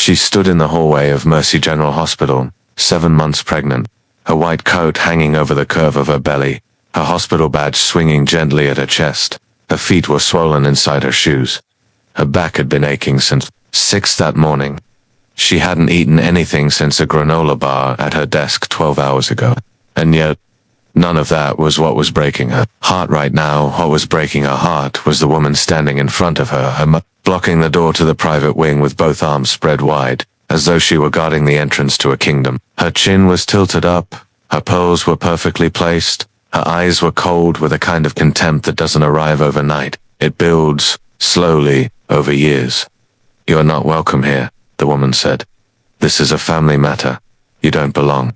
She stood in the hallway of Mercy General Hospital, 7 months pregnant, her white coat hanging over the curve of her belly, her hospital badge swinging gently at her chest. Her feet were swollen inside her shoes. Her back had been aching since 6 that morning. She hadn't eaten anything since a granola bar at her desk 12 hours ago. And yet, none of that was what was breaking her heart right now. What was breaking her heart was the woman standing in front of her, blocking the door to the private wing with both arms spread wide, as though she were guarding the entrance to a kingdom. Her chin was tilted up, her pearls were perfectly placed, her eyes were cold with a kind of contempt that doesn't arrive overnight. It builds, slowly, over years. "You are not welcome here," the woman said. "This is a family matter. You don't belong."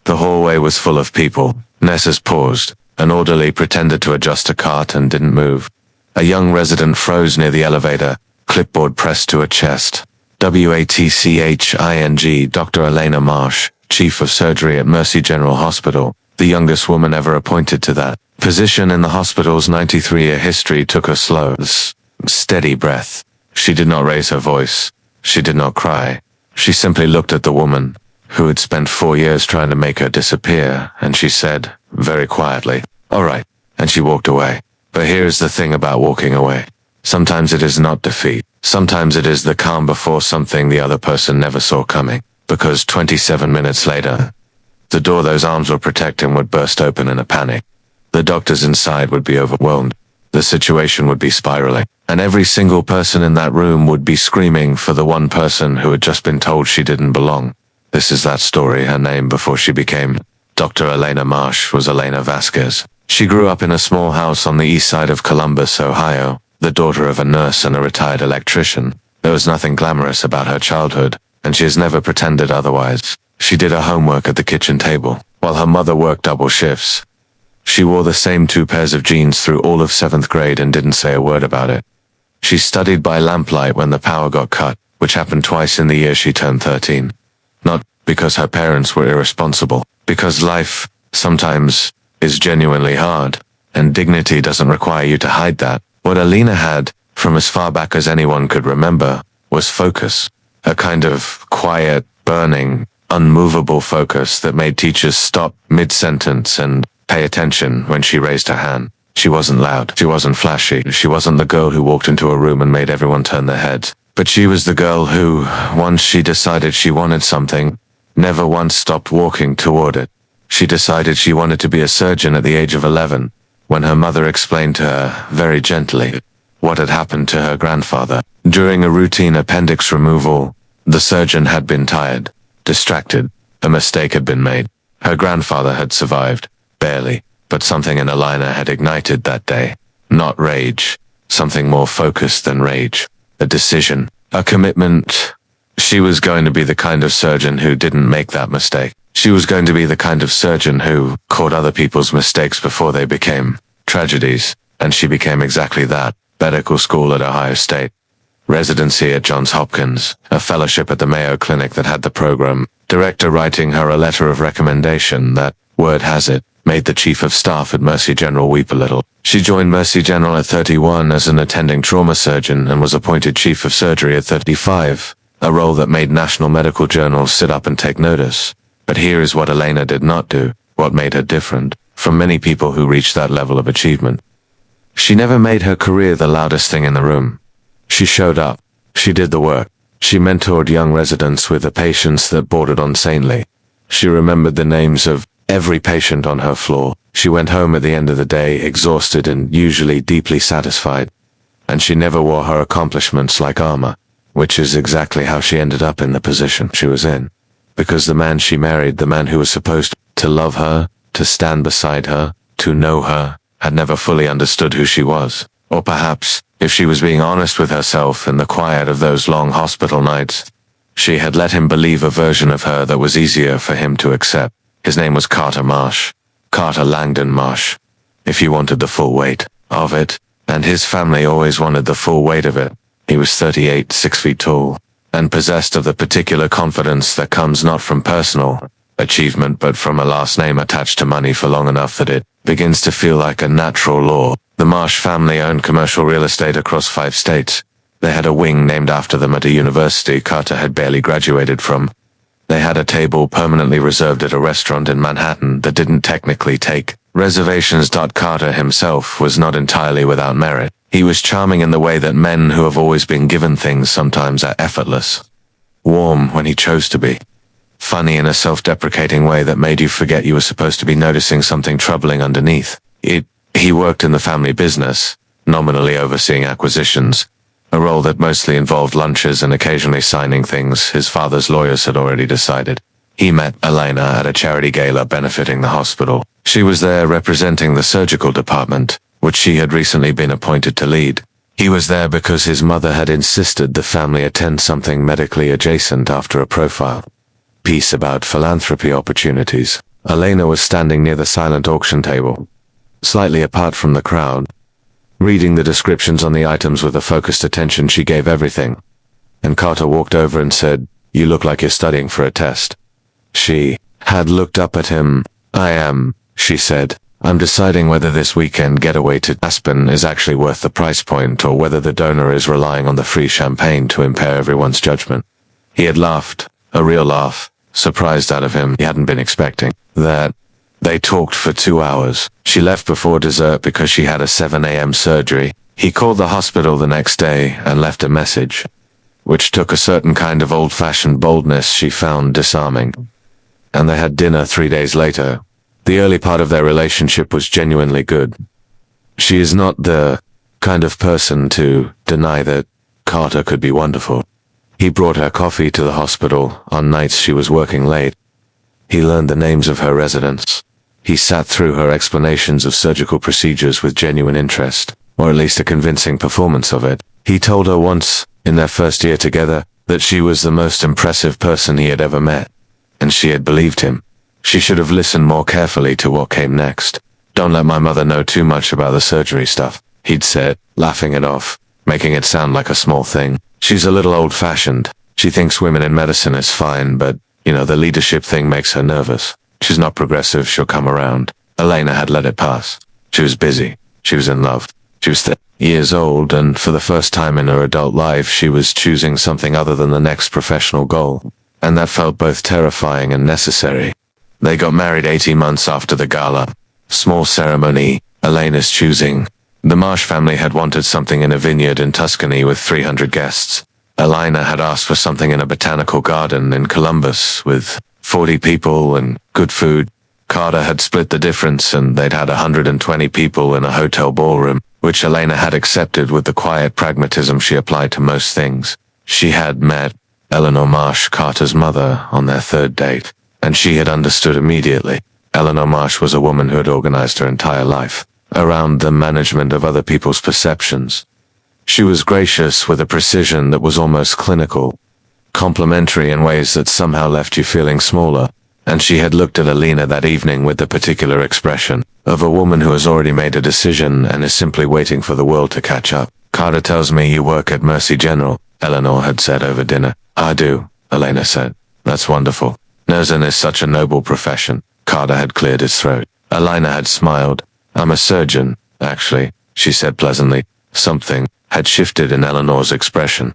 The hallway was full of people. Nurses paused. An orderly pretended to adjust a cart and didn't move. A young resident froze near the elevator, clipboard pressed to her chest. WATCHING Dr. Elena Marsh, Chief of Surgery at Mercy General Hospital, the youngest woman ever appointed to that position in the hospital's 93-year history, took a slow, steady breath. She did not raise her voice. She did not cry. She simply looked at the woman, who had spent 4 years trying to make her disappear, and she said, very quietly, "All right," and she walked away. But here's the thing about walking away. Sometimes it is not defeat. Sometimes it is the calm before something the other person never saw coming. Because 27 minutes later, the door those arms were protecting would burst open in a panic. The doctors inside would be overwhelmed. The situation would be spiraling. And every single person in that room would be screaming for the one person who had just been told she didn't belong. This is that story. Her name before she became Dr. Elena Marsh was Elena Vasquez. She grew up in a small house on the east side of Columbus, Ohio, the daughter of a nurse and a retired electrician. There was nothing glamorous about her childhood, and she has never pretended otherwise. She did her homework at the kitchen table, while her mother worked double shifts. She wore the same 2 pairs of jeans through all of 7th grade and didn't say a word about it. She studied by lamplight when the power got cut, which happened twice in the year she turned 13. Not because her parents were irresponsible, because life, sometimes, is genuinely hard, and dignity doesn't require you to hide that. What Alina had, from as far back as anyone could remember, was focus. A kind of quiet, burning, unmovable focus that made teachers stop mid-sentence and pay attention when she raised her hand. She wasn't loud, she wasn't flashy, she wasn't the girl who walked into a room and made everyone turn their heads. But she was the girl who, once she decided she wanted something, never once stopped walking toward it. She decided she wanted to be a surgeon at the age of 11, when her mother explained to her, very gently, what had happened to her grandfather. During a routine appendix removal, the surgeon had been tired, distracted. A mistake had been made. Her grandfather had survived, barely, but something in Alina had ignited that day. Not rage, something more focused than rage. A decision, a commitment. She was going to be the kind of surgeon who didn't make that mistake. She was going to be the kind of surgeon who caught other people's mistakes before they became tragedies, and she became exactly that. Medical school at Ohio State, residency at Johns Hopkins, a fellowship at the Mayo Clinic that had the program director writing her a letter of recommendation that, word has it, made the chief of staff at Mercy General weep a little. She joined Mercy General at 31 as an attending trauma surgeon and was appointed chief of surgery at 35, a role that made national medical journals sit up and take notice. But here is what Elena did not do, what made her different from many people who reached that level of achievement. She never made her career the loudest thing in the room. She showed up. She did the work. She mentored young residents with a patience that bordered on saintly. She remembered the names of every patient on her floor. She went home at the end of the day exhausted and usually deeply satisfied. And she never wore her accomplishments like armor, which is exactly how she ended up in the position she was in. Because the man she married, the man who was supposed to love her, to stand beside her, to know her, had never fully understood who she was. Or perhaps, if she was being honest with herself in the quiet of those long hospital nights, she had let him believe a version of her that was easier for him to accept. His name was Carter Marsh. Carter Langdon Marsh. If you wanted the full weight of it, and his family always wanted the full weight of it, he was 38, 6 feet tall, and possessed of the particular confidence that comes not from personal achievement but from a last name attached to money for long enough that it begins to feel like a natural law. The Marsh family owned commercial real estate across 5 states. They had a wing named after them at a university Carter had barely graduated from. They had a table permanently reserved at a restaurant in Manhattan that didn't technically take reservations. Carter himself was not entirely without merit. He was charming in the way that men who have always been given things sometimes are effortless. Warm when he chose to be. Funny in a self-deprecating way that made you forget you were supposed to be noticing something troubling underneath. He worked in the family business, nominally overseeing acquisitions, a role that mostly involved lunches and occasionally signing things his father's lawyers had already decided. He met Elena at a charity gala benefiting the hospital. She was there representing the surgical department, which she had recently been appointed to lead. He was there because his mother had insisted the family attend something medically adjacent after a profile piece about philanthropy opportunities. Elena was standing near the silent auction table, slightly apart from the crowd, reading the descriptions on the items with the focused attention she gave everything. And Carter walked over and said, "You look like you're studying for a test." She had looked up at him. "I am," she said. "I'm deciding whether this weekend getaway to Aspen is actually worth the price point or whether the donor is relying on the free champagne to impair everyone's judgment." He had laughed, a real laugh, surprised out of him. He hadn't been expecting that. They talked for 2 hours. She left before dessert because she had a 7 a.m. surgery. He called the hospital the next day and left a message, which took a certain kind of old-fashioned boldness she found disarming. And they had dinner 3 days later. The early part of their relationship was genuinely good. She is not the kind of person to deny that Carter could be wonderful. He brought her coffee to the hospital on nights she was working late. He learned the names of her residents. He sat through her explanations of surgical procedures with genuine interest, or at least a convincing performance of it. He told her once, in their first year together, that she was the most impressive person he had ever met. And she had believed him. She should have listened more carefully to what came next. "Don't let my mother know too much about the surgery stuff," he'd said, laughing it off, making it sound like a small thing. "She's a little old-fashioned. She thinks women in medicine is fine, but, the leadership thing makes her nervous. She's not progressive, she'll come around." Elena had let it pass. She was busy. She was in love. She was 30 years old, and for the first time in her adult life, she was choosing something other than the next professional goal. And that felt both terrifying and necessary. They got married 18 months after the gala. Small ceremony, Elena's choosing. The Marsh family had wanted something in a vineyard in Tuscany with 300 guests. Elena had asked for something in a botanical garden in Columbus with 40 people and good food. Carter had split the difference and they'd had 120 people in a hotel ballroom, which Elena had accepted with the quiet pragmatism she applied to most things. She had met Eleanor Marsh, Carter's mother, on their third date, and she had understood immediately. Eleanor Marsh was a woman who had organized her entire life around the management of other people's perceptions. She was gracious with a precision that was almost clinical, complimentary in ways that somehow left you feeling smaller, and she had looked at Elena that evening with the particular expression of a woman who has already made a decision and is simply waiting for the world to catch up. "Carter tells me you work at Mercy General," Eleanor had said over dinner. "I do," Elena said. "That's wonderful. Nursing is such a noble profession." Carter had cleared his throat. Elena had smiled. "I'm a surgeon, actually," she said pleasantly. Something had shifted in Eleanor's expression.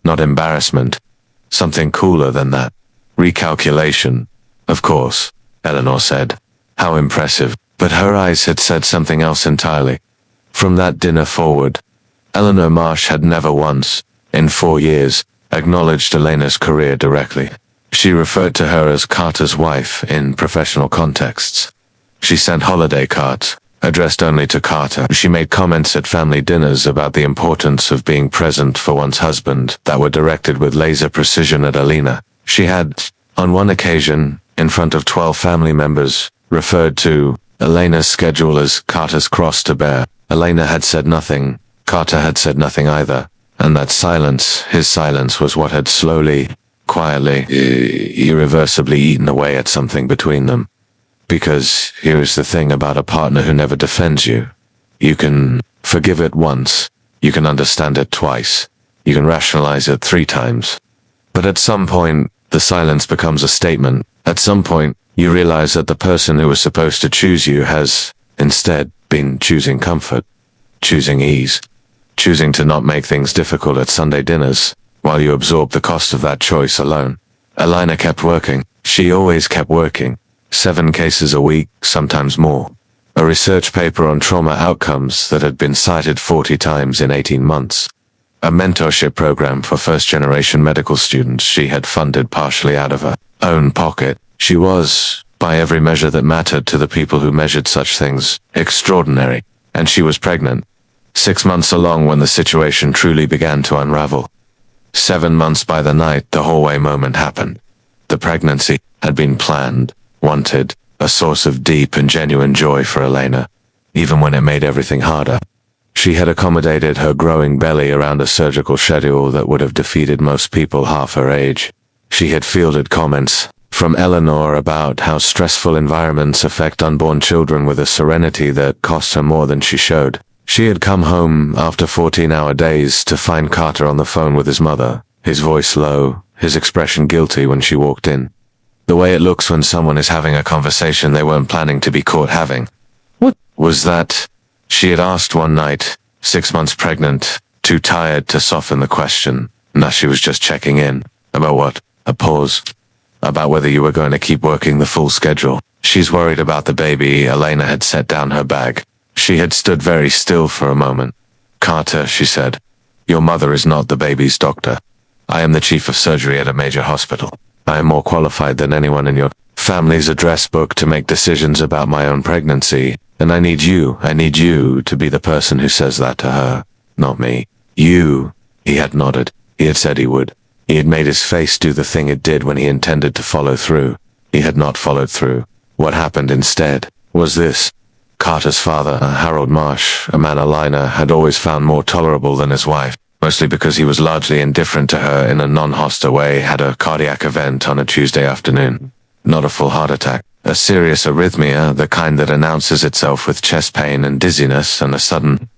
Not embarrassment. Something cooler than that. Recalculation. "Of course," Eleanor said. "How impressive." But her eyes had said something else entirely. From that dinner forward, Eleanor Marsh had never once, in 4 years, acknowledged Elena's career directly. She referred to her as Carter's wife in professional contexts. She sent holiday cards, addressed only to Carter. She made comments at family dinners about the importance of being present for one's husband that were directed with laser precision at Elena. She had, on one occasion, in front of 12 family members, referred to Elena's schedule as Carter's cross to bear. Elena had said nothing. Carter had said nothing either. And that silence, his silence, was what had slowly, quietly, irreversibly eaten away at something between them. Because here is the thing about a partner who never defends you. You can forgive it once. You can understand it twice. You can rationalize it 3 times. But at some point, the silence becomes a statement. At some point, you realize that the person who was supposed to choose you has, instead, been choosing comfort, choosing ease, choosing to not make things difficult at Sunday dinners, while you absorb the cost of that choice alone. Elena kept working. She always kept working. 7 cases a week, sometimes more. A research paper on trauma outcomes that had been cited 40 times in 18 months. A mentorship program for first-generation medical students she had funded partially out of her own pocket. She was, by every measure that mattered to the people who measured such things, extraordinary. And she was pregnant. 6 months along when the situation truly began to unravel. 7 months by the night the hallway moment happened. The pregnancy had been planned, wanted, a source of deep and genuine joy for Elena, even when it made everything harder. She had accommodated her growing belly around a surgical schedule that would have defeated most people half her age. She had fielded comments from Eleanor about how stressful environments affect unborn children with a serenity that cost her more than she showed. She had come home after 14-hour days to find Carter on the phone with his mother, his voice low, his expression guilty when she walked in. The way it looks when someone is having a conversation they weren't planning to be caught having. What was that? She had asked one night, 6 months pregnant, too tired to soften the question. Now she was just checking in. About what? A pause. About whether you were going to keep working the full schedule. She's worried about the baby. Elena had set down her bag. She had stood very still for a moment. Carter, she said, your mother is not the baby's doctor. I am the chief of surgery at a major hospital. I am more qualified than anyone in your family's address book to make decisions about my own pregnancy, and I need you to be the person who says that to her, not me. You. He had nodded. He had said he would. He had made his face do the thing it did when he intended to follow through. He had not followed through. What happened instead was this. Carter's father, Harold Marsh, a man Elena had always found more tolerable than his wife, mostly because he was largely indifferent to her in a non-hostile way, had a cardiac event on a Tuesday afternoon. Not a full heart attack, a serious arrhythmia, the kind that announces itself with chest pain and dizziness and a sudden,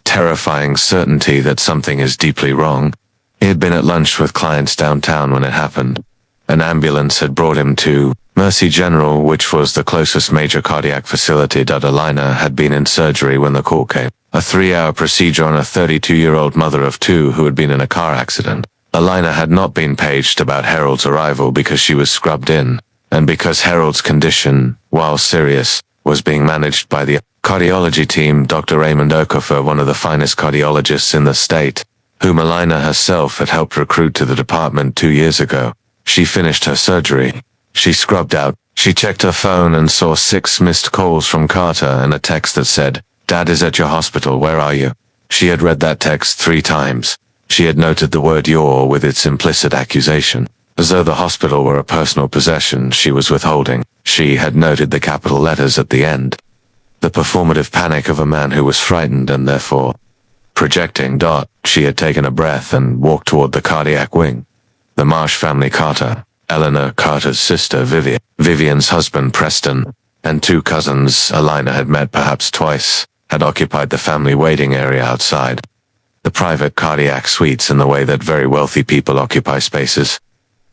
terrifying certainty that something is deeply wrong. He had been at lunch with clients downtown when it happened. An ambulance had brought him to Mercy General, which was the closest major cardiac facility. Elena had been in surgery when the call came. A 3-hour procedure on a 32-year-old mother of 2 who had been in a car accident. Elena had not been paged about Harold's arrival because she was scrubbed in, and because Harold's condition, while serious, was being managed by the cardiology team. Dr. Raymond Okafor, one of the finest cardiologists in the state, whom Elena herself had helped recruit to the department 2 years ago. She finished her surgery. She scrubbed out. She checked her phone and saw 6 missed calls from Carter and a text that said, Dad is at your hospital, where are you? She had read that text 3 times. She had noted the word your with its implicit accusation. As though the hospital were a personal possession she was withholding, she had noted the capital letters at the end. The performative panic of a man who was frightened and therefore projecting. She had taken a breath and walked toward the cardiac wing. The Marsh family. Carter, Eleanor Carter's sister Vivian's husband Preston, and 2 cousins Elena had met perhaps twice, had occupied the family waiting area outside. The private cardiac suites in the way that very wealthy people occupy spaces.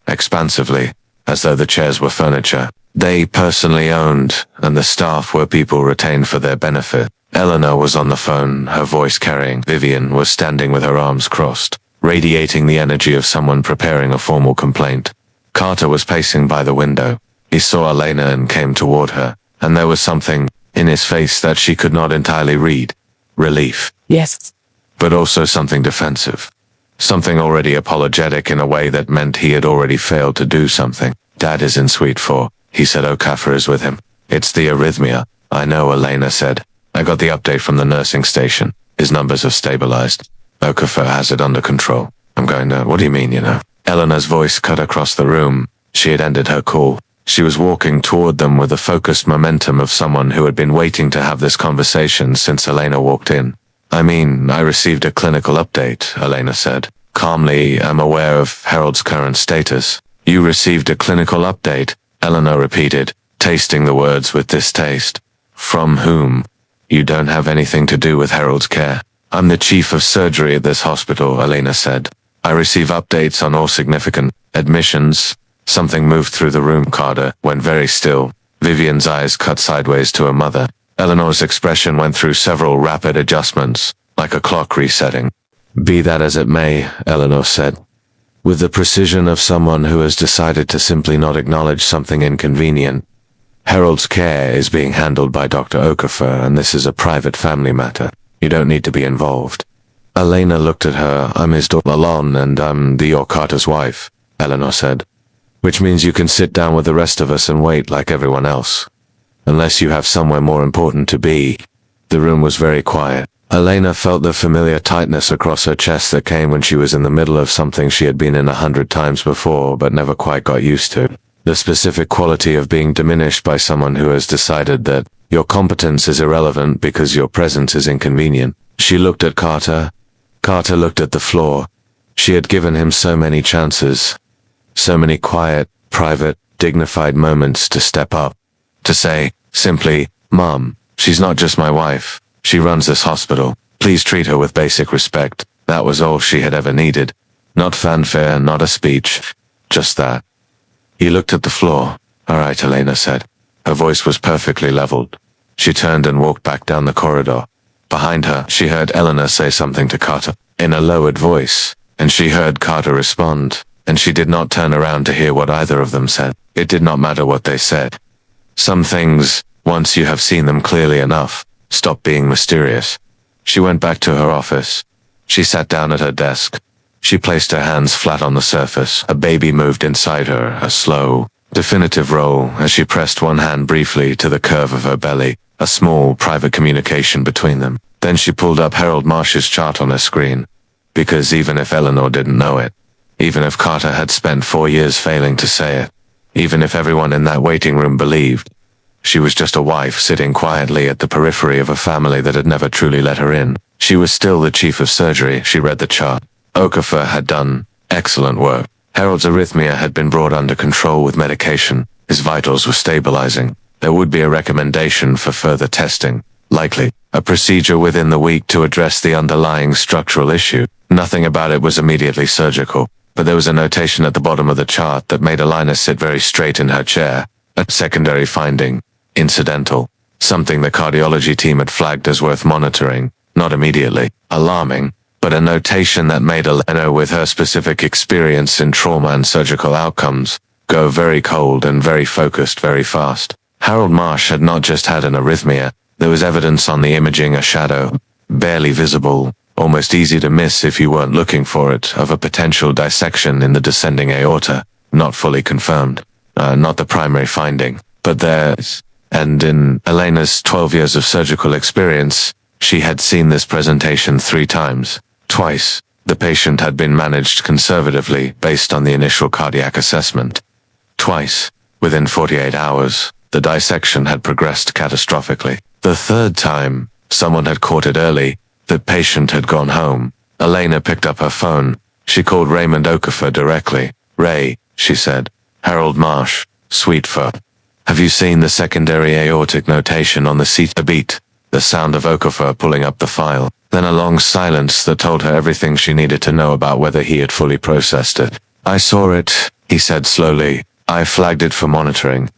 Expansively, as though the chairs were furniture they personally owned, and the staff were people retained for their benefit. Eleanor was on the phone, her voice carrying. Vivian was standing with her arms crossed, radiating the energy of someone preparing a formal complaint. Carter was pacing by the window. He saw Elena and came toward her, and there was something in his face that she could not entirely read. Relief. Yes. But also something defensive. Something already apologetic in a way that meant he had already failed to do something. Dad is in suite 4, he said. Okafor is with him. It's the arrhythmia. I know, Elena said. I got the update from the nursing station. His numbers have stabilized. Okafor has it under control. I'm going to, what do you mean, you know? Eleanor's voice cut across the room. She had ended her call. She was walking toward them with the focused momentum of someone who had been waiting to have this conversation since Elena walked in. I mean, I received a clinical update, Elena said. Calmly, I'm aware of Harold's current status. You received a clinical update, Eleanor repeated, tasting the words with distaste. From whom? You don't have anything to do with Harold's care. I'm the chief of surgery at this hospital, Elena said. I receive updates on all significant admissions. Something moved through the room. Carter went very still. Vivian's eyes cut sideways to her mother. Eleanor's expression went through several rapid adjustments, like a clock resetting. Be that as it may, Eleanor said, with the precision of someone who has decided to simply not acknowledge something inconvenient. Harold's care is being handled by Dr. Okafor, and this is a private family matter. You don't need to be involved. Elena looked at her. I'm his daughter Alon, and I'm your Carter's wife, Eleanor said. Which means you can sit down with the rest of us and wait like everyone else. Unless you have somewhere more important to be. The room was very quiet. Elena felt the familiar tightness across her chest that came when she was in the middle of something she had been in 100 times before but never quite got used to. The specific quality of being diminished by someone who has decided that your competence is irrelevant because your presence is inconvenient. She looked at Carter. Carter looked at the floor. She had given him so many chances. So many quiet, private, dignified moments to step up. To say, simply, Mom, she's not just my wife. She runs this hospital. Please treat her with basic respect. That was all she had ever needed. Not fanfare, not a speech. Just that. He looked at the floor. All right, Elena said. Her voice was perfectly leveled. She turned and walked back down the corridor. Behind her, she heard Eleanor say something to Carter, in a lowered voice, and she heard Carter respond, and she did not turn around to hear what either of them said. It did not matter what they said. Some things, once you have seen them clearly enough, stop being mysterious. She went back to her office. She sat down at her desk. She placed her hands flat on the surface. A baby moved inside her, a slow, definitive roll as she pressed one hand briefly to the curve of her belly, a small private communication between them. Then she pulled up Harold Marsh's chart on her screen. Because even if Eleanor didn't know it, even if Carter had spent 4 years failing to say it, even if everyone in that waiting room believed, she was just a wife sitting quietly at the periphery of a family that had never truly let her in. She was still the chief of surgery. She read the chart. Okafor had done excellent work. Harold's arrhythmia had been brought under control with medication. His vitals were stabilizing. There would be a recommendation for further testing. Likely, a procedure within the week to address the underlying structural issue. Nothing about it was immediately surgical, but there was a notation at the bottom of the chart that made Elena sit very straight in her chair. A secondary finding. Incidental. Something the cardiology team had flagged as worth monitoring. Not immediately alarming, but a notation that made Elena, with her specific experience in trauma and surgical outcomes, go very cold and very focused very fast. Harold Marsh had not just had an arrhythmia. There was evidence on the imaging, a shadow, barely visible, almost easy to miss if you weren't looking for it, of a potential dissection in the descending aorta. Not fully confirmed. Not the primary finding, but there's... And in Elena's 12 years of surgical experience, she had seen this presentation 3 times. Twice, the patient had been managed conservatively based on the initial cardiac assessment. Twice, within 48 hours, the dissection had progressed catastrophically. The 3rd time, someone had caught it early. The patient had gone home. Elena picked up her phone. She called Raymond Okafor directly. Ray, she said. Harold Marsh, Sweetfoot. Have you seen the secondary aortic notation on the CT? A beat. The sound of Okafor pulling up the file. Then a long silence that told her everything she needed to know about whether he had fully processed it. I saw it, he said slowly. I flagged it for monitoring.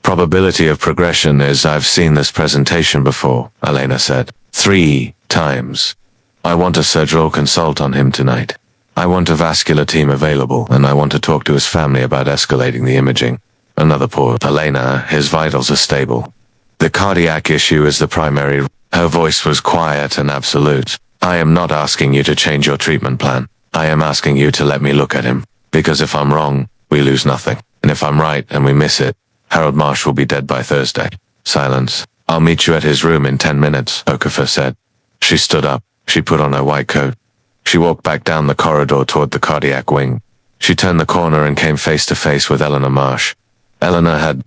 Probability of progression is I've seen this presentation before, Elena said. 3 times. I want a surgical consult on him tonight. I want a vascular team available, and I want to talk to his family about escalating the imaging. Another pause. Elena, his vitals are stable. The cardiac issue is the primary. Her voice was quiet and absolute. I am not asking you to change your treatment plan. I am asking you to let me look at him. Because if I'm wrong, we lose nothing. And if I'm right and we miss it, Harold Marsh will be dead by Thursday. Silence. I'll meet you at his room in 10 minutes, Okafor said. She stood up. She put on her white coat. She walked back down the corridor toward the cardiac wing. She turned the corner and came face to face with Eleanor Marsh. Eleanor had,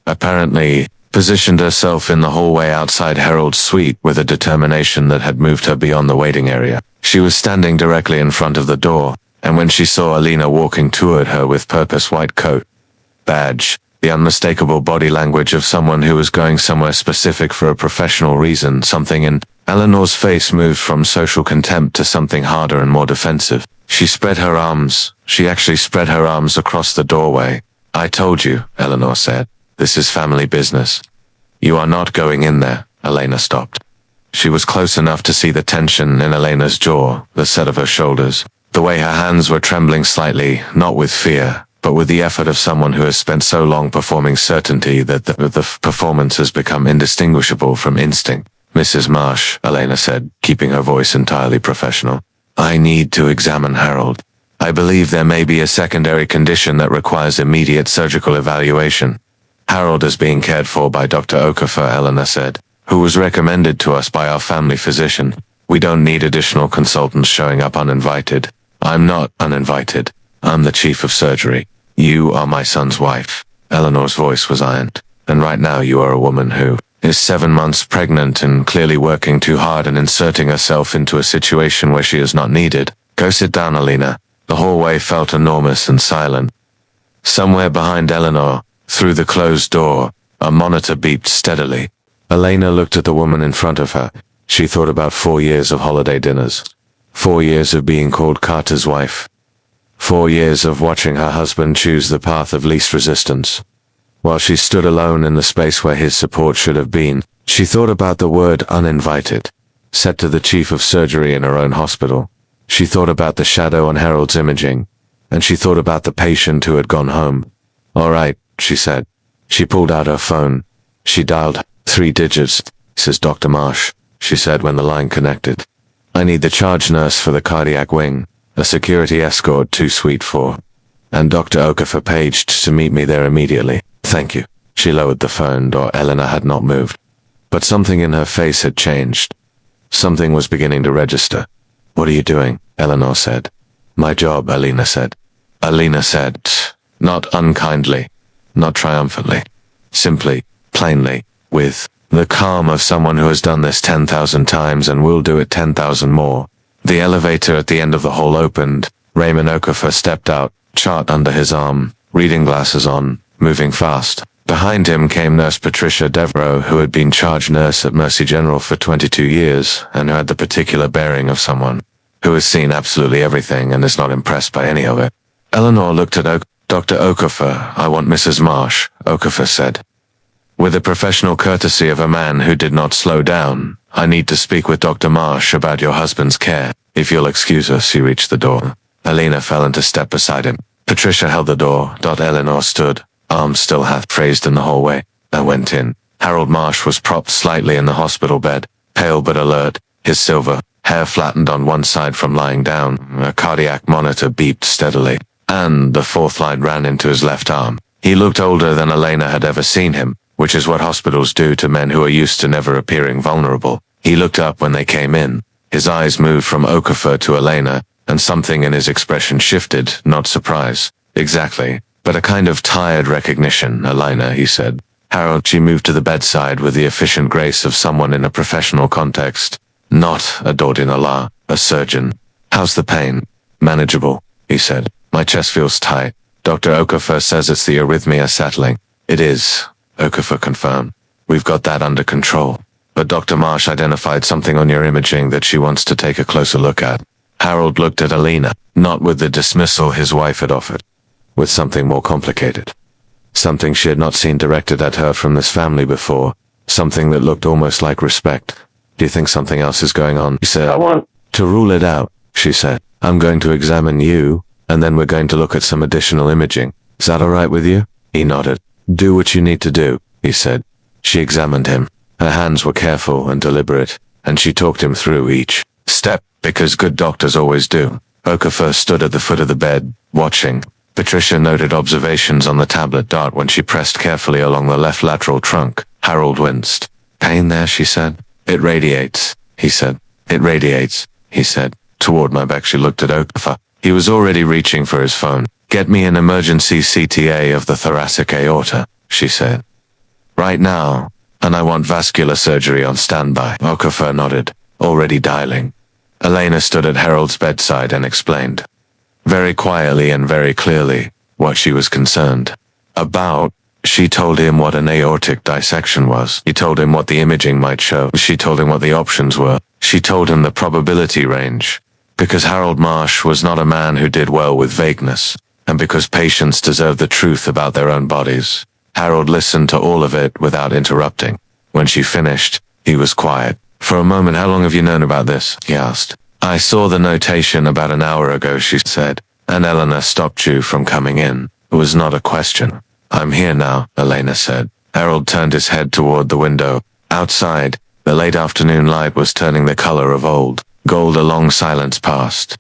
apparently, positioned herself in the hallway outside Harold's suite with a determination that had moved her beyond the waiting area. She was standing directly in front of the door, and when she saw Elena walking toward her with purpose white coat, badge, the unmistakable body language of someone who was going somewhere specific for a professional reason, something in Eleanor's face moved from social contempt to something harder and more defensive. She spread her arms. She actually spread her arms across the doorway. I told you, Eleanor said. This is family business. You are not going in there. Elena stopped. She was close enough to see the tension in Elena's jaw, the set of her shoulders, the way her hands were trembling slightly, not with fear, but with the effort of someone who has spent so long performing certainty that the performance has become indistinguishable from instinct. Mrs. Marsh, Elena said, keeping her voice entirely professional. I need to examine Harold. I believe there may be a secondary condition that requires immediate surgical evaluation. Harold is being cared for by Dr. Okafor, Elena said, who was recommended to us by our family physician. We don't need additional consultants showing up uninvited. I'm not uninvited. I'm the chief of surgery. You are my son's wife. Eleanor's voice was ironed. And right now you are a woman who is 7 months pregnant and clearly working too hard and inserting herself into a situation where she is not needed. Go sit down, Elena. The hallway felt enormous and silent. Somewhere behind Eleanor, through the closed door, a monitor beeped steadily. Elena looked at the woman in front of her. She thought about 4 years of holiday dinners. 4 years of being called Carter's wife. 4 years of watching her husband choose the path of least resistance. While she stood alone in the space where his support should have been, she thought about the word uninvited, set to the chief of surgery in her own hospital. She thought about the shadow on Harold's imaging, and she thought about the patient who had gone home. All right, she said. She pulled out her phone. She dialed 3 digits. This is Dr. Marsh, she said when the line connected. I need the charge nurse for the cardiac wing, a security escort too sweet for. And Dr. Okafor paged to meet me there immediately. Thank you. She lowered the phone, or Elena had not moved. But something in her face had changed. Something was beginning to register. What are you doing? Eleanor said. My job, Elena said. Elena said, not unkindly, not triumphantly, simply, plainly, with the calm of someone who has done this 10,000 times and will do it 10,000 more. The elevator at the end of the hall opened. Raymond Okafor stepped out, chart under his arm, reading glasses on, moving fast. Behind him came Nurse Patricia Devereaux, who had been charge nurse at Mercy General for 22 years, and who had the particular bearing of someone who has seen absolutely everything and is not impressed by any of it. Eleanor looked at Dr. Okafor. I want Mrs. Marsh, Okafor said. With the professional courtesy of a man who did not slow down, I need to speak with Dr. Marsh about your husband's care. If you'll excuse us, he reached the door. Elena fell into step beside him. Patricia held the door. Eleanor stood, arms still half-raised in the hallway. I went in. Harold Marsh was propped slightly in the hospital bed, pale but alert, his silver hair flattened on one side from lying down. A cardiac monitor beeped steadily, and the 4th line ran into his left arm. He looked older than Elena had ever seen him, which is what hospitals do to men who are used to never appearing vulnerable. He looked up when they came in. His eyes moved from Okafor to Elena, and something in his expression shifted, not surprise. Exactly, but a kind of tired recognition. Elena, he said. Harold, she moved to the bedside with the efficient grace of someone in a professional context. Not a Dordinalar, a surgeon. How's the pain? Manageable, he said. My chest feels tight. Dr. Okafor says it's the arrhythmia settling. It is, Okafor confirmed. We've got that under control. But Dr. Marsh identified something on your imaging that she wants to take a closer look at. Harold looked at Elena, not with the dismissal his wife had offered, with something more complicated. Something she had not seen directed at her from this family before. Something that looked almost like respect. Do you think something else is going on? He said, I want to rule it out, she said. I'm going to examine you, and then we're going to look at some additional imaging. Is that all right with you? He nodded. Do what you need to do, he said. She examined him. Her hands were careful and deliberate, and she talked him through each step, because good doctors always do. Okafor stood at the foot of the bed, watching. Patricia noted observations on the tablet dart when she pressed carefully along the left lateral trunk. Harold winced. Pain there, she said. It radiates, he said. It radiates, he said. Toward my back she looked at Okafor. He was already reaching for his phone. Get me an emergency CTA of the thoracic aorta, she said. Right now, and I want vascular surgery on standby. Okafor nodded, already dialing. Elena stood at Harold's bedside and explained, very quietly and very clearly, what she was concerned about. She told him what an aortic dissection was. He told him what the imaging might show. She told him what the options were. She told him the probability range. Because Harold Marsh was not a man who did well with vagueness, and because patients deserve the truth about their own bodies. Harold listened to all of it without interrupting. When she finished, he was quiet. For a moment, how long have you known about this? He asked. I saw the notation about an hour ago, she said. And Elena stopped you from coming in. It was not a question. I'm here now, Elena said. Harold turned his head toward the window. Outside, the late afternoon light was turning the color of old gold. A long silence passed.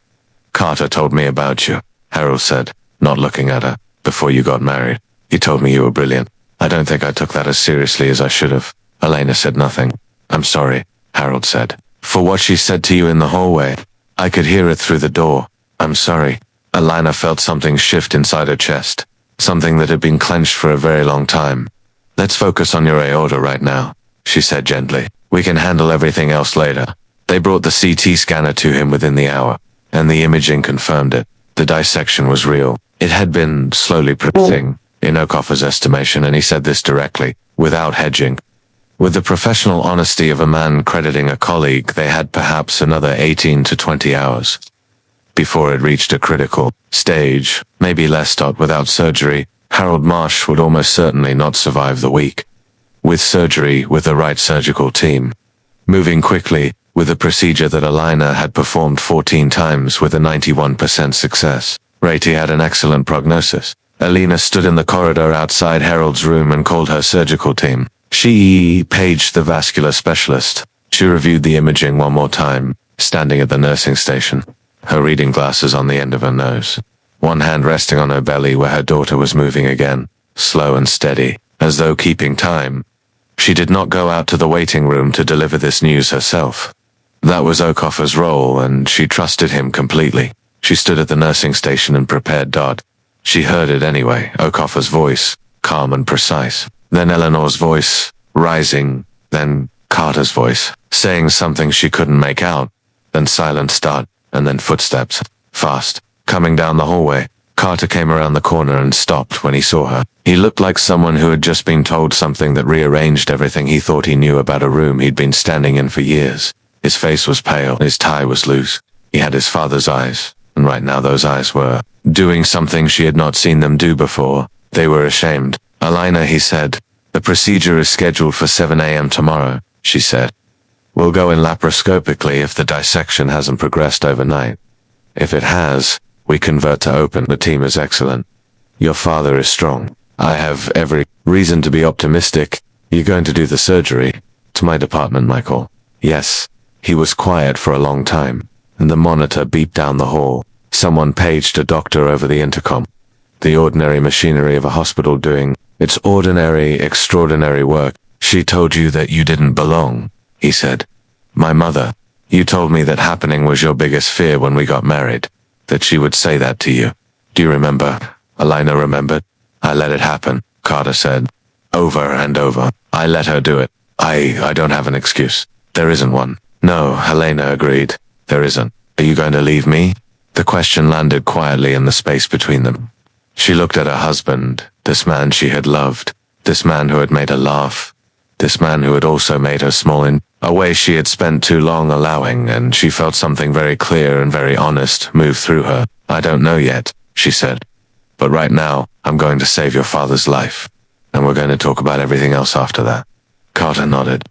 Carter told me about you, Harold said, not looking at her. Before you got married, he told me you were brilliant. I don't think I took that as seriously as I should have. Elena said nothing. I'm sorry, Harold said. For what she said to you in the hallway. I could hear it through the door. I'm sorry. Elena felt something shift inside her chest. Something that had been clenched for a very long time. Let's focus on your aorta right now, she said gently. We can handle everything else later. They brought the CT scanner to him within the hour, and the imaging confirmed it. The dissection was real. It had been slowly progressing, in Okoffer's estimation, and he said this directly, without hedging. With the professional honesty of a man crediting a colleague, they had perhaps another 18 to 20 hours before it reached a critical stage, maybe less. Without surgery, Harold Marsh would almost certainly not survive the week. With surgery, with the right surgical team, moving quickly, with a procedure that Elena had performed 14 times with a 91% success rate, he had an excellent prognosis. Elena stood in the corridor outside Harold's room and called her surgical team. She paged the vascular specialist. She reviewed the imaging one more time, standing at the nursing station, her reading glasses on the end of her nose, one hand resting on her belly where her daughter was moving again, slow and steady, as though keeping time. She did not go out to the waiting room to deliver this news herself. That was Okoffer's role, and she trusted him completely. She stood at the nursing station and prepared. She heard it anyway, Okoffer's voice, calm and precise. Then Eleanor's voice, rising, then Carter's voice, saying something she couldn't make out, then silence. And then footsteps, fast, coming down the hallway. Carter came around the corner and stopped when he saw her. He looked like someone who had just been told something that rearranged everything he thought he knew about a room he'd been standing in for years. His face was pale, his tie was loose. He had his father's eyes, and right now those eyes were doing something she had not seen them do before. They were ashamed. Elena, he said, the procedure is scheduled for 7 a.m. tomorrow, she said. We'll go in laparoscopically if the dissection hasn't progressed overnight. If it has, we convert to open. The team is excellent. Your father is strong. I have every reason to be optimistic. You're going to do the surgery? To my department, Michael. Yes. He was quiet for a long time, and the monitor beeped down the hall. Someone paged a doctor over the intercom. The ordinary machinery of a hospital doing its ordinary, extraordinary work. She told you that you didn't belong, he said. My mother. You told me that happening was your biggest fear when we got married. That she would say that to you. Do you remember? Elena remembered. I let it happen, Carter said. Over and over. I let her do it. I don't have an excuse. There isn't one. No, Elena agreed. There isn't. Are you going to leave me? The question landed quietly in the space between them. She looked at her husband, this man she had loved, this man who had made her laugh, this man who had also made her small in a way she had spent too long allowing, and she felt something very clear and very honest move through her. I don't know yet, she said. But right now, I'm going to save your father's life, and we're going to talk about everything else after that. Carter nodded.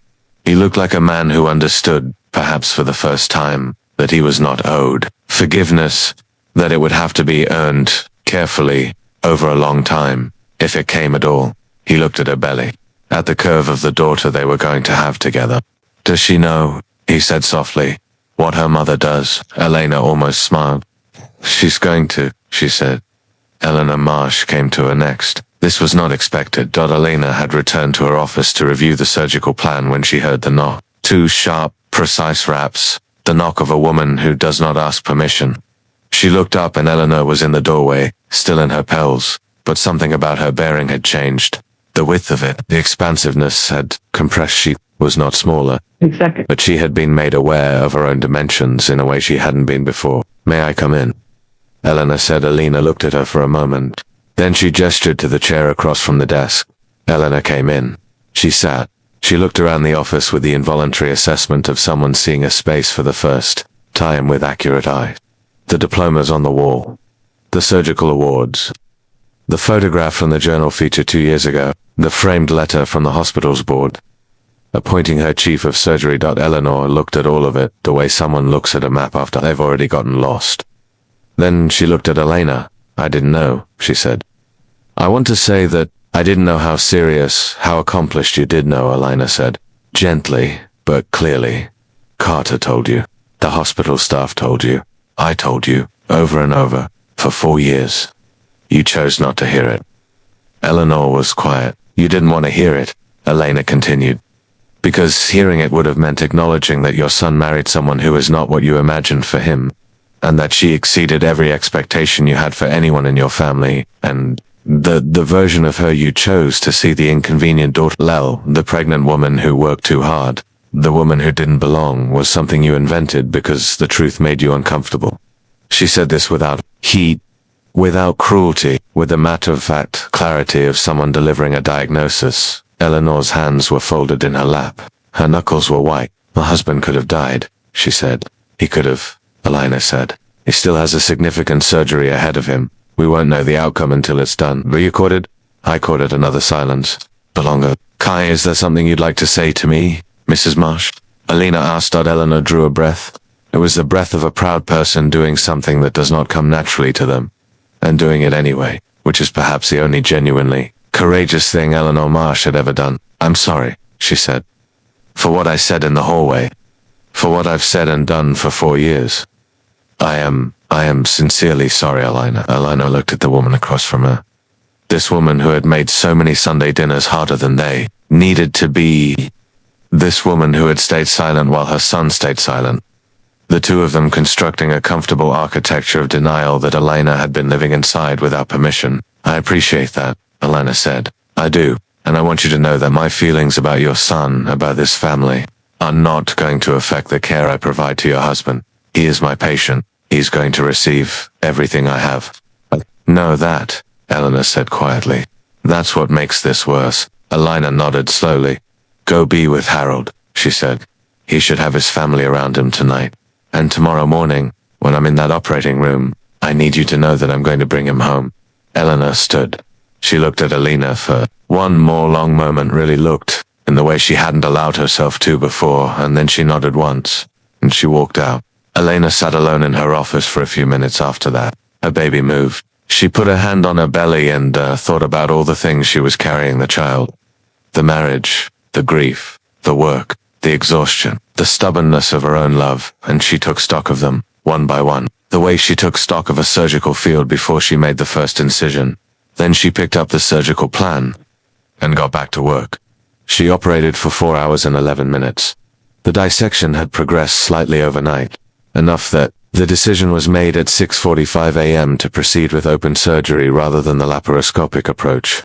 He looked like a man who understood, perhaps for the first time, that he was not owed forgiveness, that it would have to be earned carefully, over a long time, if it came at all. He looked at her belly, at the curve of the daughter they were going to have together. Does she know, he said softly, what her mother does? Elena almost smiled. She's going to, she said. Eleanor Marsh came to her next. This was not expected. Elena had returned to her office to review the surgical plan when she heard the knock. 2 sharp, precise raps, the knock of a woman who does not ask permission. She looked up and Eleanor was in the doorway, still in her pelts, but something about her bearing had changed. The width of it, the expansiveness had compressed. She was not smaller, exactly, but she had been made aware of her own dimensions in a way she hadn't been before. May I come in? Eleanor said. Elena looked at her for a moment. Then she gestured to the chair across from the desk. Eleanor came in. She sat. She looked around the office with the involuntary assessment of someone seeing a space for the first time with accurate eye. The diplomas on the wall. The surgical awards. The photograph from the journal feature 2 years ago. The framed letter from the hospital's board. appointing her chief of surgery. Eleanor looked at all of it the way someone looks at a map after they've already gotten lost. Then she looked at Elena. I didn't know, she said. I want to say that I didn't know how serious, how accomplished you did know, Elena said. Gently, but clearly. Carter told you. The hospital staff told you. I told you, over and over, for 4 years. You chose not to hear it. Eleanor was quiet. You didn't want to hear it, Elena continued. Because hearing it would have meant acknowledging that your son married someone who is not what you imagined for him, and that she exceeded every expectation you had for anyone in your family, and the version of her you chose to see, the inconvenient daughter, Lel, the pregnant woman who worked too hard, the woman who didn't belong, was something you invented because the truth made you uncomfortable. She said this without heat, without cruelty, with the matter-of-fact clarity of someone delivering a diagnosis. Eleanor's hands were folded in her lap. Her knuckles were white. My husband could have died, she said. He could have, Elena said. He still has a significant surgery ahead of him. We won't know the outcome until it's done. Were you caught it? I caught it. Another silence. Belonga. Kai, is there something you'd like to say to me, Mrs. Marsh? Elena asked. Eleanor drew a breath. It was the breath of a proud person doing something that does not come naturally to them, and doing it anyway, which is perhaps the only genuinely courageous thing Eleanor Marsh had ever done. I'm sorry, she said. For what I said in the hallway. For what I've said and done for 4 years. I am sincerely sorry, Elena. Elena looked at the woman across from her. This woman who had made so many Sunday dinners harder than they needed to be. This woman who had stayed silent while her son stayed silent. The two of them constructing a comfortable architecture of denial that Elena had been living inside without permission. I appreciate that, Elena said. I do, and I want you to know that my feelings about your son, about this family, are not going to affect the care I provide to your husband. He is my patient. He's going to receive everything I have. Know that, Eleanor said quietly. That's what makes this worse. Elena nodded slowly. Go be with Harold, she said. He should have his family around him tonight. And tomorrow morning, when I'm in that operating room, I need you to know that I'm going to bring him home. Eleanor stood. She looked at Elena for one more long moment, really looked, in the way she hadn't allowed herself to before, and then she nodded once, and she walked out. Elena sat alone in her office for a few minutes after that. Her baby moved. She put her hand on her belly and thought about all the things she was carrying the child. The marriage, the grief, the work, the exhaustion, the stubbornness of her own love, and she took stock of them, one by one, the way she took stock of a surgical field before she made the first incision. Then she picked up the surgical plan and got back to work. She operated for 4 hours and 11 minutes. The dissection had progressed slightly overnight, enough that the decision was made at 6:45 a.m. to proceed with open surgery rather than the laparoscopic approach.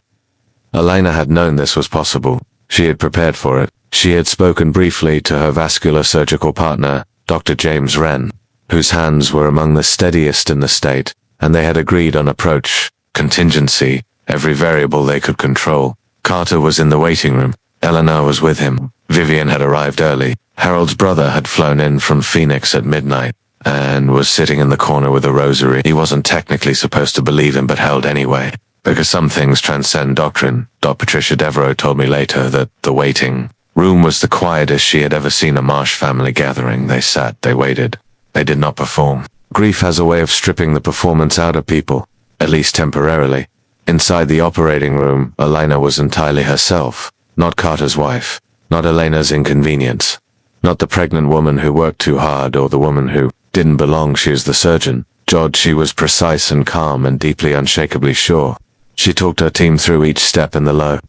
Elena had known this was possible. She had prepared for it. She had spoken briefly to her vascular surgical partner, Dr. James Wren, whose hands were among the steadiest in the state, and they had agreed on approach, contingency, every variable they could control. Carter was in the waiting room. Eleanor was with him. Vivian had arrived early. Harold's brother had flown in from Phoenix at midnight, and was sitting in the corner with a rosary. He wasn't technically supposed to believe him, but held anyway, because some things transcend doctrine. Patricia Devereaux told me later that the waiting room was the quietest she had ever seen a Marsh family gathering. They sat, they waited. They did not perform. Grief has a way of stripping the performance out of people, at least temporarily. Inside the operating room, Elena was entirely herself, not Carter's wife, not Elena's inconvenience, not the pregnant woman who worked too hard or the woman who didn't belong. She is the surgeon. She was precise and calm and deeply unshakably sure. She talked her team through each step in the low,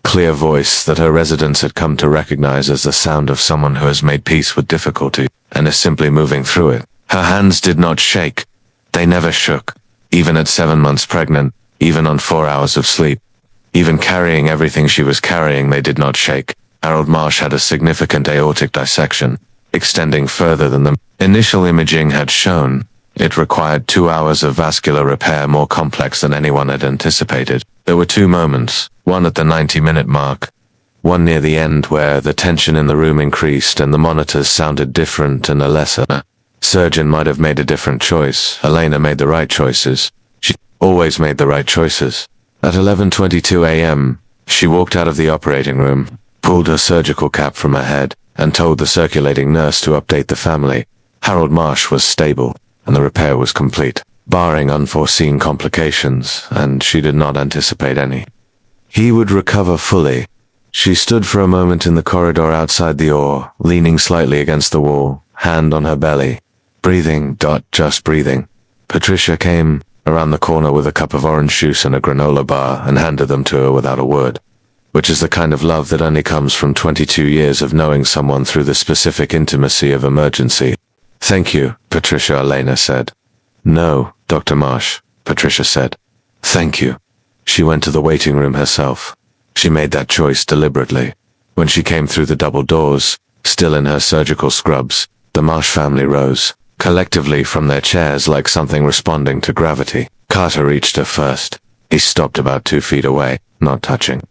clear voice that her residents had come to recognize as the sound of someone who has made peace with difficulty and is simply moving through it. Her hands did not shake. They never shook. Even at 7 months pregnant, even on 4 hours of sleep, even carrying everything she was carrying, they did not shake. Harold Marsh had a significant aortic dissection, extending further than the initial imaging had shown. It required 2 hours of vascular repair, more complex than anyone had anticipated. There were 2 moments, one at the 90-minute mark, one near the end where the tension in the room increased and the monitors sounded different, and a lesser surgeon might have made a different choice. Elena made the right choices. She always made the right choices. At 11:22 a.m., she walked out of the operating room. pulled her surgical cap from her head, and told the circulating nurse to update the family. Harold Marsh was stable, and the repair was complete, barring unforeseen complications, and she did not anticipate any. He would recover fully. She stood for a moment in the corridor outside the OR, leaning slightly against the wall, hand on her belly. Breathing, just breathing. Patricia came around the corner with a cup of orange juice and a granola bar and handed them to her without a word. Which is the kind of love that only comes from 22 years of knowing someone through the specific intimacy of emergency. Thank you, Patricia, Elena said. No, Dr. Marsh, Patricia said. Thank you. She went to the waiting room herself. She made that choice deliberately. When she came through the double doors, still in her surgical scrubs, the Marsh family rose, collectively from their chairs like something responding to gravity. Carter reached her first. He stopped about 2 feet away, not touching.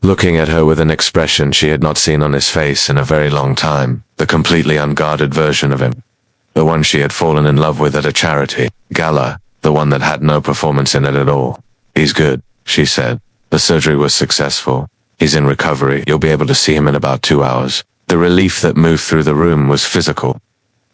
Looking at her with an expression she had not seen on his face in a very long time, the completely unguarded version of him. The one she had fallen in love with at a charity gala, the one that had no performance in it at all. He's good, she said. The surgery was successful. He's in recovery. You'll be able to see him in about 2 hours. The relief that moved through the room was physical.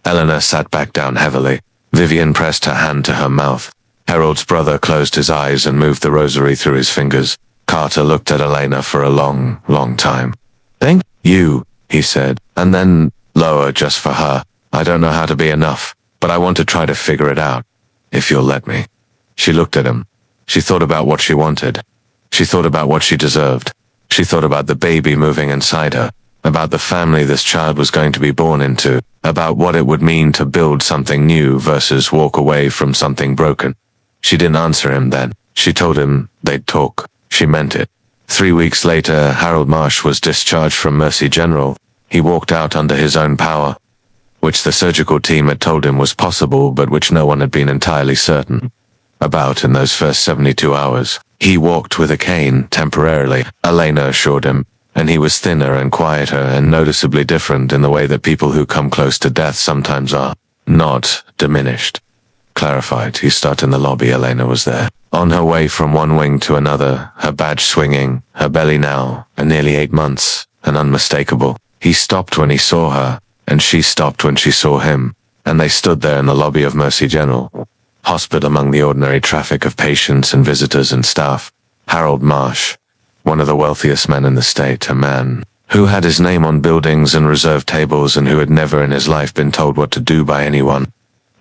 Eleanor sat back down heavily. Vivian pressed her hand to her mouth. Harold's brother closed his eyes and moved the rosary through his fingers. Carter looked at Elena for a long, long time. Thank you, he said, and then, lower just for her. I don't know how to be enough, but I want to try to figure it out. If you'll let me. She looked at him. She thought about what she wanted. She thought about what she deserved. She thought about the baby moving inside her, about the family this child was going to be born into, about what it would mean to build something new versus walk away from something broken. She didn't answer him then. She told him they'd talk. She meant it. 3 weeks later, Harold Marsh was discharged from Mercy General. He walked out under his own power, which the surgical team had told him was possible, but which no one had been entirely certain about in those first 72 hours. He walked with a cane, temporarily, Elena assured him, and he was thinner and quieter and noticeably different in the way that people who come close to death sometimes are. Not diminished. Clarified. He stopped in the lobby. Elena was there. On her way from one wing to another, her badge swinging, her belly now, and nearly 8 months, and unmistakable. He stopped when he saw her, and she stopped when she saw him, and they stood there in the lobby of Mercy General Hospital among the ordinary traffic of patients and visitors and staff. Harold Marsh, one of the wealthiest men in the state, a man who had his name on buildings and reserved tables and who had never in his life been told what to do by anyone,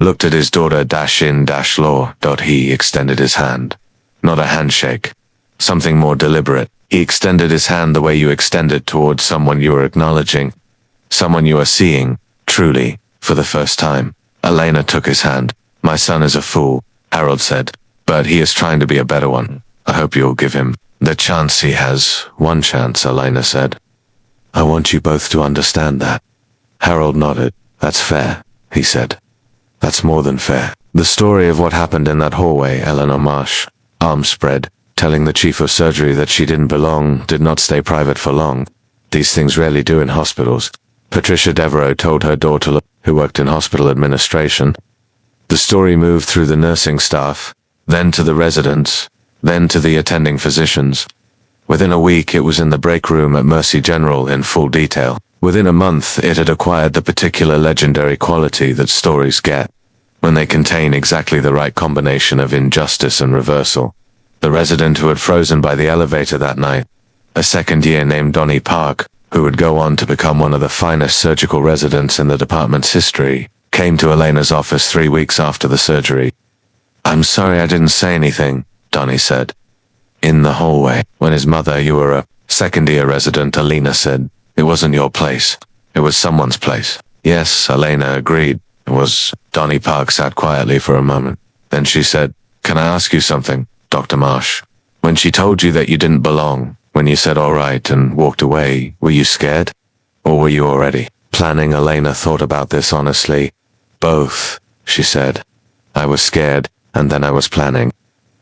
looked at his daughter -in-law. He extended his hand. Not a handshake. Something more deliberate. He extended his hand the way you extend it towards someone you are acknowledging. Someone you are seeing, truly, for the first time. Elena took his hand. My son is a fool, Harold said, but he is trying to be a better one. I hope you'll give him the chance he has. One chance, Elena said. I want you both to understand that. Harold nodded. That's fair, he said. That's more than fair. The story of what happened in that hallway, Eleanor Marsh, arms spread, telling the chief of surgery that she didn't belong, did not stay private for long. These things rarely do in hospitals. Patricia Devereaux told her daughter, who worked in hospital administration. The story moved through the nursing staff, then to the residents, then to the attending physicians. Within a week it was in the break room at Mercy General in full detail. Within a month it had acquired the particular legendary quality that stories get, when they contain exactly the right combination of injustice and reversal. The resident who had frozen by the elevator that night, a second-year named Donnie Park, who would go on to become one of the finest surgical residents in the department's history, came to Elena's office 3 weeks after the surgery. I'm sorry I didn't say anything, Donnie said. In the hallway, when his mother, you were a second-year resident, Elena said. It wasn't your place. It was someone's place. Yes, Elena agreed. It was. Donnie Park sat quietly for a moment. Then she said, Can I ask you something, Dr. Marsh? When she told you that you didn't belong, when you said all right and walked away, were you scared? Or were you already planning? Elena thought about this honestly. Both, she said. I was scared, and then I was planning.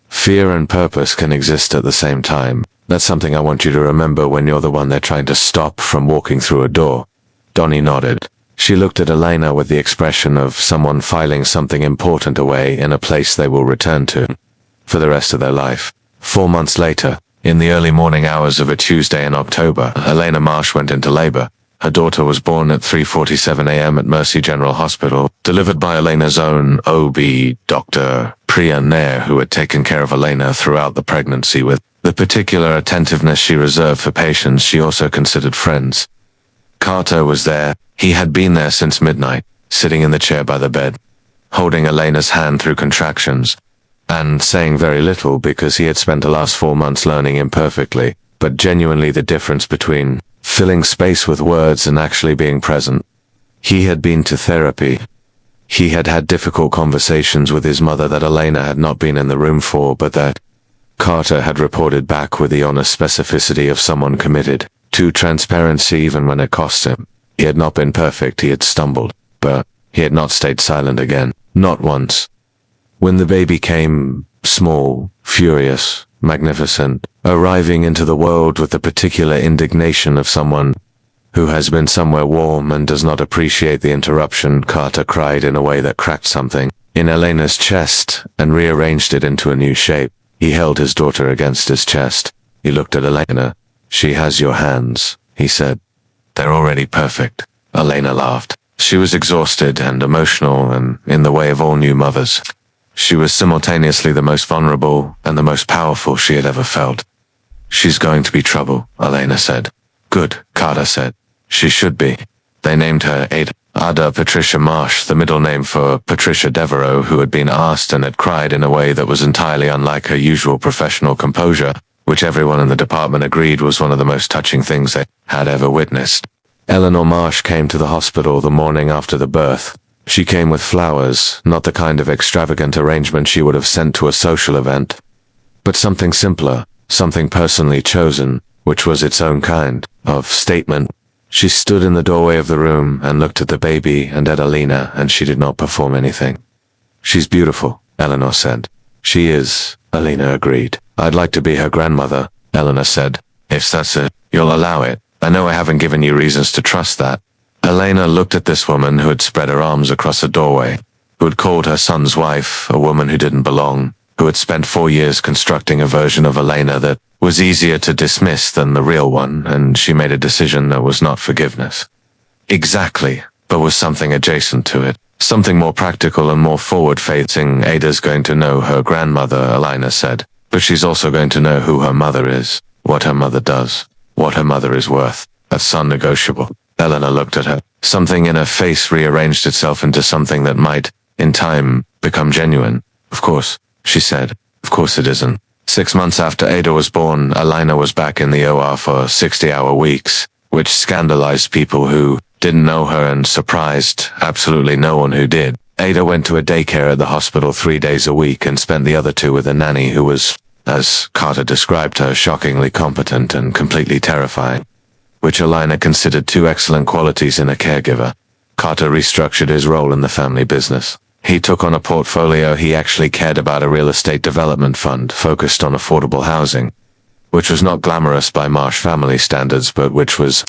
Fear and purpose can exist at the same time. That's something I want you to remember when you're the one they're trying to stop from walking through a door. Donnie nodded. She looked at Elena with the expression of someone filing something important away in a place they will return to for the rest of their life. 4 months later, In the early morning hours of a Tuesday in October, Elena Marsh went into labor. Her daughter was born at 3:47 a.m. at Mercy General Hospital, delivered by Elena's own OB, Dr. Priya Nair, who had taken care of Elena throughout the pregnancy with the particular attentiveness she reserved for patients she also considered friends. Carter was there. He had been there since midnight, sitting in the chair by the bed, holding Elena's hand through contractions, and saying very little because he had spent the last 4 months learning imperfectly, but genuinely the difference between filling space with words and actually being present. He had been to therapy. He had had difficult conversations with his mother that Elena had not been in the room for, but that Carter had reported back with the honest specificity of someone committed to transparency even when it cost him. He had not been perfect, he had stumbled, but he had not stayed silent again, not once. When the baby came, small, furious, magnificent, arriving into the world with the particular indignation of someone who has been somewhere warm and does not appreciate the interruption, Carter cried in a way that cracked something in Elena's chest and rearranged it into a new shape. He held his daughter against his chest. He looked at Elena. "She has your hands," he said. "They're already perfect." Elena laughed. She was exhausted and emotional and in the way of all new mothers. She was simultaneously the most vulnerable and the most powerful she had ever felt. "She's going to be trouble," Elena said. "Good," Carter said. "She should be." They named her Ada Patricia Marsh, the middle name for Patricia Devereaux, who had been asked and had cried in a way that was entirely unlike her usual professional composure, which everyone in the department agreed was one of the most touching things they had ever witnessed. Eleanor Marsh came to the hospital the morning after the birth. She came with flowers, not the kind of extravagant arrangement she would have sent to a social event, but something simpler, something personally chosen, which was its own kind of statement. She stood in the doorway of the room and looked at the baby and at Elena, and she did not perform anything. "She's beautiful," Eleanor said. "She is," Elena agreed. "I'd like to be her grandmother," Eleanor said. "If that's it, you'll allow it. I know I haven't given you reasons to trust that." Elena looked at this woman who had spread her arms across a doorway, who had called her son's wife a woman who didn't belong, who had spent 4 years constructing a version of Elena that was easier to dismiss than the real one, and she made a decision that was not forgiveness. Exactly, but was something adjacent to it. Something more practical and more forward-facing. "Ada's going to know her grandmother," Elena said, "but she's also going to know who her mother is, what her mother does, what her mother is worth. That's non-negotiable." Eleanor looked at her. Something in her face rearranged itself into something that might, in time, become genuine. "Of course," she said. "Of course it isn't." 6 months after Ada was born, Elena was back in the OR for 60-hour weeks, which scandalized people who didn't know her and surprised absolutely no one who did. Ada went to a daycare at the hospital 3 days a week and spent the other 2 with a nanny who was, as Carter described her, shockingly competent and completely terrifying, which Elena considered 2 excellent qualities in a caregiver. Carter restructured his role in the family business. He took on a portfolio. He actually cared about a real estate development fund focused on affordable housing, which was not glamorous by Marsh family standards, but which was,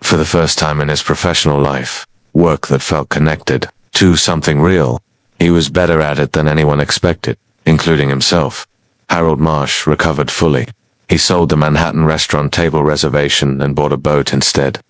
for the first time in his professional life, work that felt connected to something real. He was better at it than anyone expected, including himself. Harold Marsh recovered fully. He sold the Manhattan restaurant table reservation and bought a boat instead,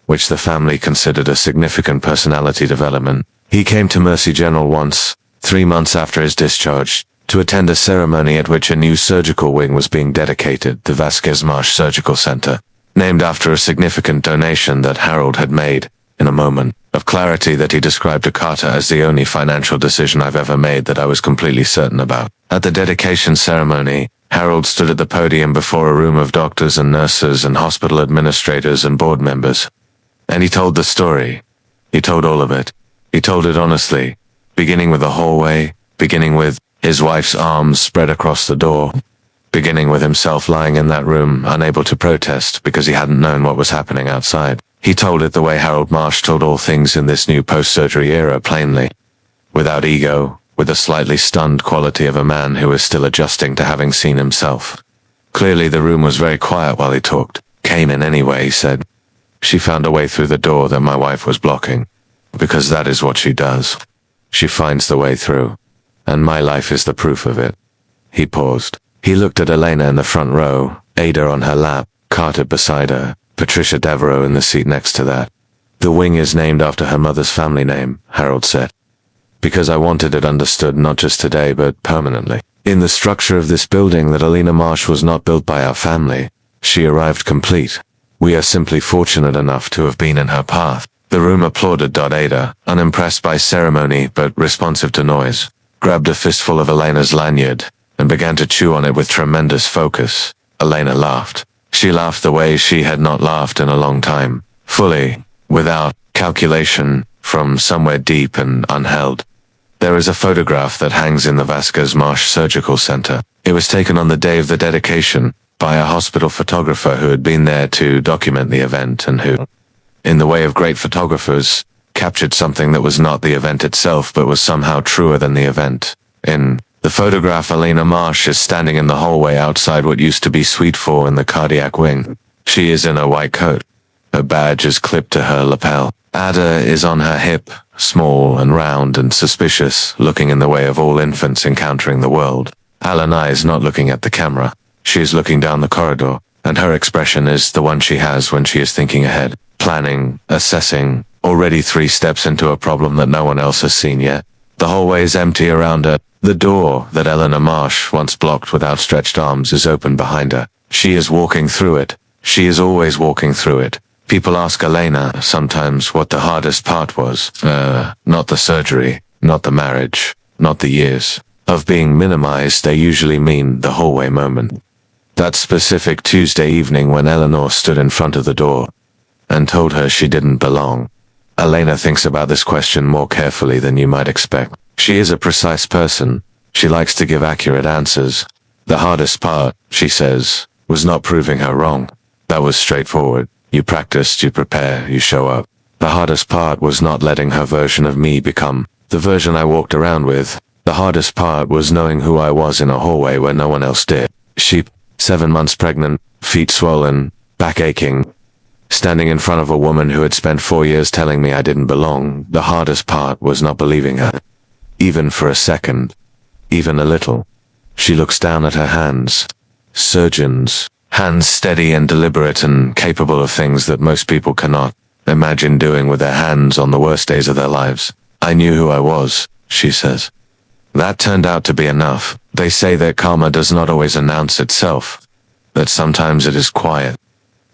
which the family considered a significant personality development. He came to Mercy General once, 3 months after his discharge, to attend a ceremony at which a new surgical wing was being dedicated, the Vasquez Marsh Surgical Center, named after a significant donation that Harold had made. In a moment of clarity that he described to Carter as the only financial decision I've ever made that I was completely certain about. At the dedication ceremony, Harold stood at the podium before a room of doctors and nurses and hospital administrators and board members. And he told the story. He told all of it. He told it honestly, beginning with the hallway, beginning with his wife's arms spread across the door, beginning with himself lying in that room, unable to protest because he hadn't known what was happening outside. He told it the way Harold Marsh told all things in this new post-surgery era, plainly, without ego, with the slightly stunned quality of a man who is still adjusting to having seen himself. Clearly the room was very quiet while he talked. "Came in anyway," he said. "She found a way through the door that my wife was blocking, because that is what she does. She finds the way through, and my life is the proof of it." He paused. He looked at Elena in the front row, Ada on her lap, Carter beside her, Patricia Devereaux in the seat next to that. The wing is named after her mother's family name, Harold said. Because I wanted it understood not just today but permanently. In the structure of this building that Alina Marsh was not built by our family. She arrived complete. We are simply fortunate enough to have been in her path. The room applauded. Ada, unimpressed by ceremony but responsive to noise, grabbed a fistful of Elena's lanyard and began to chew on it with tremendous focus. Elena laughed. She laughed the way she had not laughed in a long time, fully, without calculation, from somewhere deep and unheld. There is a photograph that hangs in the Vasquez Marsh Surgical Center. It was taken on the day of the dedication by a hospital photographer who had been there to document the event and who, in the way of great photographers, captured something that was not the event itself but was somehow truer than the event. In the photograph, Alina Marsh is standing in the hallway outside what used to be Suite 4 in the cardiac wing. She is in a white coat. Her badge is clipped to her lapel. Ada is on her hip, small and round and suspicious, looking in the way of all infants encountering the world. Alina is not looking at the camera. She is looking down the corridor, and her expression is the one she has when she is thinking ahead, planning, assessing, already 3 steps into a problem that no one else has seen yet. The hallway is empty around her. The door that Eleanor Marsh once blocked with outstretched arms is open behind her. She is walking through it. She is always walking through it. People ask Elena sometimes what the hardest part was. Not the surgery, not the marriage, not the years of being minimized. They usually mean the hallway moment. That specific Tuesday evening when Eleanor stood in front of the door and told her she didn't belong. Elena thinks about this question more carefully than you might expect. She is a precise person. She likes to give accurate answers. The hardest part, she says, was not proving her wrong. That was straightforward. You practiced, you prepare, you show up. The hardest part was not letting her version of me become the version I walked around with. The hardest part was knowing who I was in a hallway where no one else did. She, 7 months pregnant, feet swollen, back aching, standing in front of a woman who had spent 4 years telling me I didn't belong. The hardest part was not believing her. Even for a second. Even a little. She looks down at her hands. Surgeons. Hands steady and deliberate and capable of things that most people cannot imagine doing with their hands on the worst days of their lives. I knew who I was, she says. That turned out to be enough. They say that karma does not always announce itself. That sometimes it is quiet.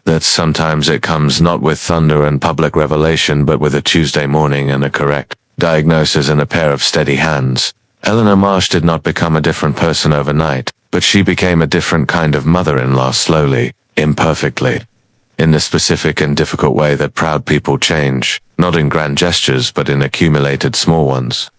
That sometimes it comes not with thunder and public revelation but with a Tuesday morning and a correct diagnosis and a pair of steady hands. Eleanor Marsh did not become a different person overnight, but she became a different kind of mother-in-law slowly, imperfectly. In the specific and difficult way that proud people change, not in grand gestures but in accumulated small ones.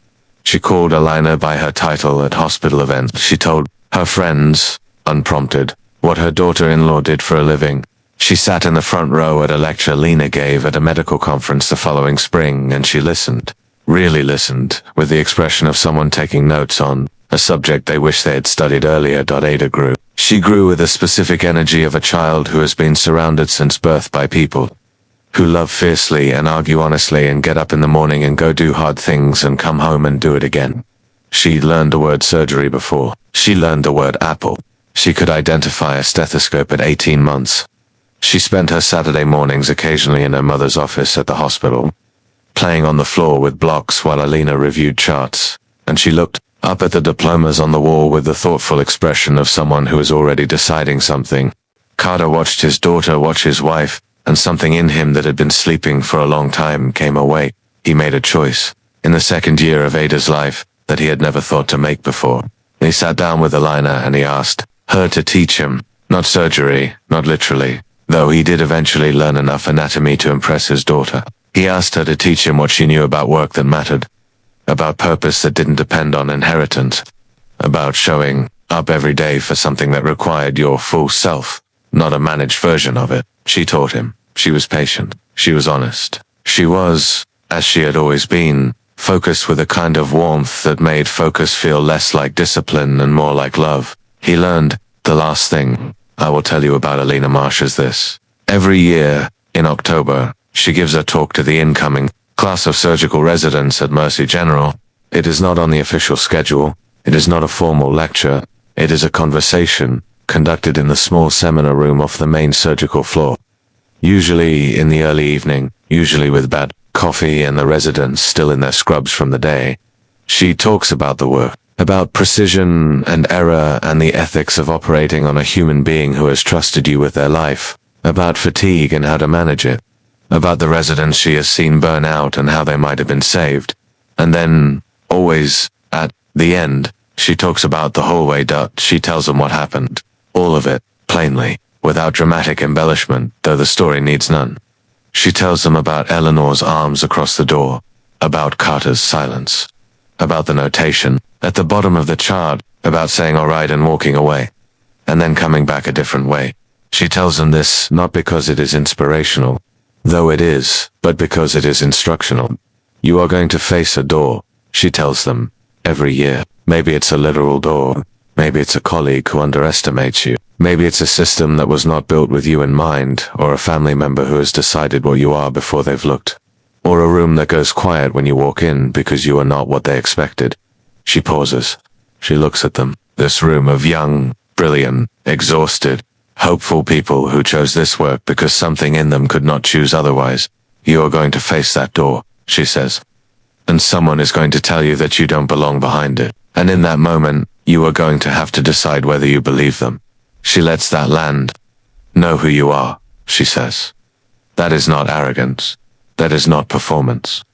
She called Elena by her title at hospital events. She told her friends, unprompted, what her daughter-in-law did for a living. She sat in the front row at a lecture Lena gave at a medical conference the following spring, and she listened, really listened, with the expression of someone taking notes on a subject they wish they had studied earlier. Ada grew. She grew with the specific energy of a child who has been surrounded since birth by people who love fiercely and argue honestly and get up in the morning and go do hard things and come home and do it again. She learned the word surgery before. She learned the word apple. She could identify a stethoscope at 18 months. She spent her Saturday mornings occasionally in her mother's office at the hospital, playing on the floor with blocks while Alina reviewed charts, and she looked up at the diplomas on the wall with the thoughtful expression of someone who is already deciding something. Carter watched his daughter watch his wife, and something in him that had been sleeping for a long time came awake. He made a choice, in the second year of Ada's life, that he had never thought to make before. He sat down with Alina and he asked her to teach him, not surgery, not literally, though he did eventually learn enough anatomy to impress his daughter. He asked her to teach him what she knew about work that mattered, about purpose that didn't depend on inheritance, about showing up every day for something that required your full self, not a managed version of it. She taught him. She was patient. She was honest. She was, as she had always been, focused with a kind of warmth that made focus feel less like discipline and more like love. He learned, the last thing I will tell you about Alina Marsh is this. Every year, in October, she gives a talk to the incoming class of surgical residents at Mercy General. It is not on the official schedule. It is not a formal lecture. It is a conversation conducted in the small seminar room off the main surgical floor. Usually in the early evening, usually with bad coffee and the residents still in their scrubs from the day. She talks about the work, about precision and error and the ethics of operating on a human being who has trusted you with their life, about fatigue and how to manage it, about the residents she has seen burn out and how they might have been saved. And then, always, at the end, she talks about the whole way. She tells them what happened. All of it, plainly, without dramatic embellishment, though the story needs none. She tells them about Eleanor's arms across the door, about Carter's silence, about the notation at the bottom of the chart, about saying all right and walking away, and then coming back a different way. She tells them this not because it is inspirational, though it is, but because it is instructional. You are going to face a door, she tells them, every year. Maybe it's a literal door. Maybe it's a colleague who underestimates you. Maybe it's a system that was not built with you in mind, or a family member who has decided what you are before they've looked. Or a room that goes quiet when you walk in because you are not what they expected. She pauses. She looks at them. This room of young, brilliant, exhausted, hopeful people who chose this work because something in them could not choose otherwise. You are going to face that door, she says. And someone is going to tell you that you don't belong behind it. And in that moment, you are going to have to decide whether you believe them. She lets that land. Know who you are, she says. That is not arrogance. That is not performance.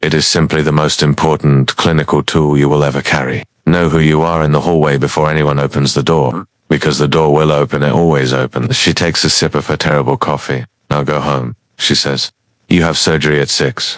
It is simply the most important clinical tool you will ever carry. Know who you are in the hallway before anyone opens the door, because the door will open, it always opens. She takes a sip of her terrible coffee. Now go home, she says. You have surgery at 6.